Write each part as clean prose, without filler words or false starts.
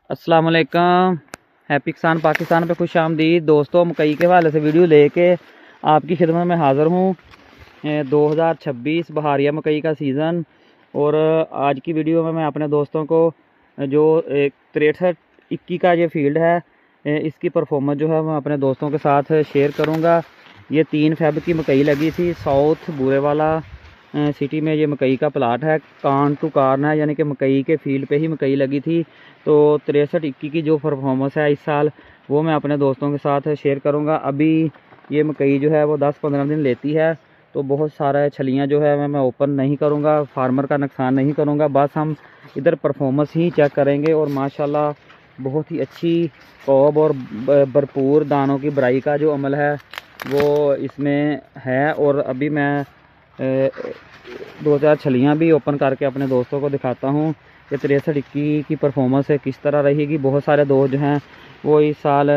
अस्सलाम वालेकुम। हैप्पी किसान पाकिस्तान पे खुश आमदीद। दोस्तों, मकई के हवाले से वीडियो लेके आपकी खिदमत में हाज़िर हूँ। 2026 बहारिया मकई का सीज़न। और आज की वीडियो में मैं अपने दोस्तों को जो 6321 का ये फील्ड है, इसकी परफॉर्मेंस जो है मैं अपने दोस्तों के साथ शेयर करूँगा। ये 3 फेब की मकई लगी थी। साउथ बूरेवाला सिटी में ये मकई का प्लाट है। कान टू कार्न है, यानी कि मकई के फील्ड पे ही मकई लगी थी। तो 6321 की जो परफॉर्मेंस है इस साल, वो मैं अपने दोस्तों के साथ शेयर करूंगा। अभी ये मकई जो है वो 10-15 दिन लेती है, तो बहुत सारा छलियाँ जो है मैं ओपन नहीं करूंगा, फार्मर का नुकसान नहीं करूंगा। बस हम इधर परफॉर्मेंस ही चेक करेंगे। और माशाल्लाह बहुत ही अच्छी कॉब और भरपूर दानों की बराई का जो अमल है वो इसमें है। और अभी मैं 2-4 छलियाँ भी ओपन करके अपने दोस्तों को दिखाता हूँ कि 6321 की परफॉर्मेंस किस तरह रहेगी। बहुत सारे दोस्त जो हैं वो इस साल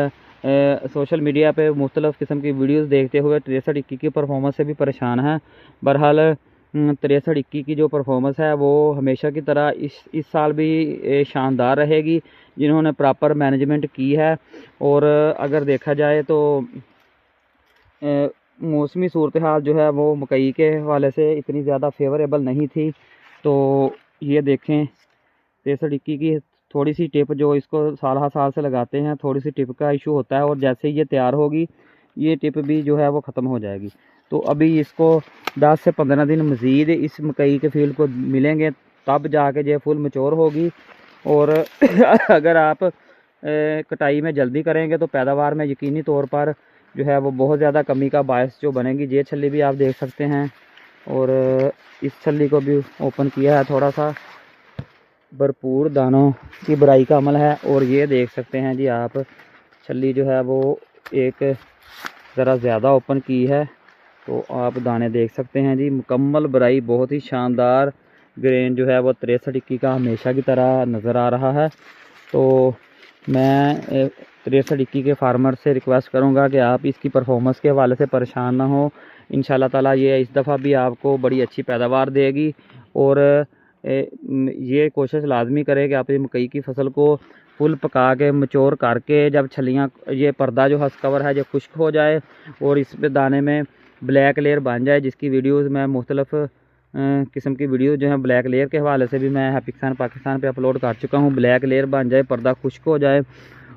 सोशल मीडिया पे मुख्तलिफ़ किस्म की वीडियोस देखते हुए 6321 की परफॉर्मेंस से भी परेशान हैं। बहरहाल 6321 की जो परफॉर्मेंस है वो हमेशा की तरह इस साल भी शानदार रहेगी, जिन्होंने प्रॉपर मैनेजमेंट की है। और अगर देखा जाए तो मौसमी सूरत हाल जो है वो मकई के हवाले से इतनी ज़्यादा फेवरेबल नहीं थी। तो ये देखें 6321 की थोड़ी सी टिप, जो इसको साल हर साल से लगाते हैं, थोड़ी सी टिप का इशू होता है। और जैसे ही ये तैयार होगी, ये टिप भी जो है वो ख़त्म हो जाएगी। तो अभी इसको 10 से 15 दिन मज़ीद इस मकई के फील्ड को मिलेंगे, तब जाके ये फुल मैच्योर होगी। और अगर आप कटाई में जल्दी करेंगे तो पैदावार में यकीनी तौर पर जो है वो बहुत ज़्यादा कमी का बायस जो बनेगी। ये छल्ली भी आप देख सकते हैं। और इस छल्ली को भी ओपन किया है, थोड़ा सा भरपूर दानों की बराई का अमल है। और ये देख सकते हैं जी आप, छल्ली जो है वो एक ज़रा ज़्यादा ओपन की है, तो आप दाने देख सकते हैं जी। मुकम्मल बराई, बहुत ही शानदार ग्रेन जो है वो 6321 का हमेशा की तरह नज़र आ रहा है। तो मैं 6321 के फार्मर से रिक्वेस्ट करूंगा कि आप इसकी परफॉर्मेंस के हवाले से परेशान ना हो। इंशाल्लाह ताला ये इस दफ़ा भी आपको बड़ी अच्छी पैदावार देगी। और ये कोशिश लाजमी करें कि आप ये मकई की फसल को फुल पका के मचोर करके, जब छलियाँ ये पर्दा जो हस कवर है जो खुश्क हो जाए और इस पे दाने में ब्लैक लेयर बन जाए, जिसकी वीडियोज़ मैं मुख्तलिफ़ किस्म की वीडियो जो है ब्लैक लेयर के हवाले से भी मैं हैप्पी किसान पाकिस्तान पे अपलोड कर चुका हूँ। ब्लैक लेयर बन जाए, पर्दा खुश्क हो जाए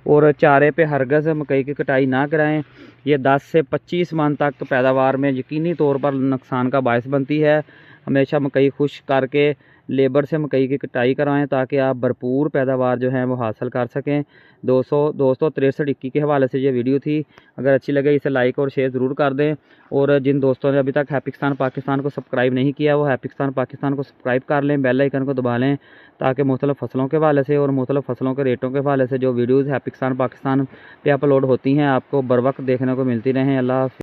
और चारे पे हरगज़ मकई की कटाई ना कराएं। ये 10 से 25 मन तक पैदावार में यकीनी तौर पर नुकसान का बायस बनती है। हमेशा मकई खुश्क करके लेबर से मकई की कटाई करवाएं, ताकि आप भरपूर पैदावार जो है वो हासिल कर सकें। दोस्तों 6321 के हवाले से ये वीडियो थी। अगर अच्छी लगे इसे लाइक और शेयर ज़रूर कर दें। और जिन दोस्तों ने अभी तक हैप्पी किसान पाकिस्तान को सब्सक्राइब नहीं किया, वो हैप्पी किसान पाकिस्तान को सब्सक्राइब कर लें, बेल आइकन को दबा लें, ताकि मुख्तलिफ़ फसलों के हवाले से और मुख्तलिफ़ फसलों के रेटों के हवाले से जो वीडियोज़ हैप्पी किसान पाकिस्तान पे अपलोड होती हैं आपको बर वक्त देखने को मिलती रहें। अल्लाह हाफ़िज़।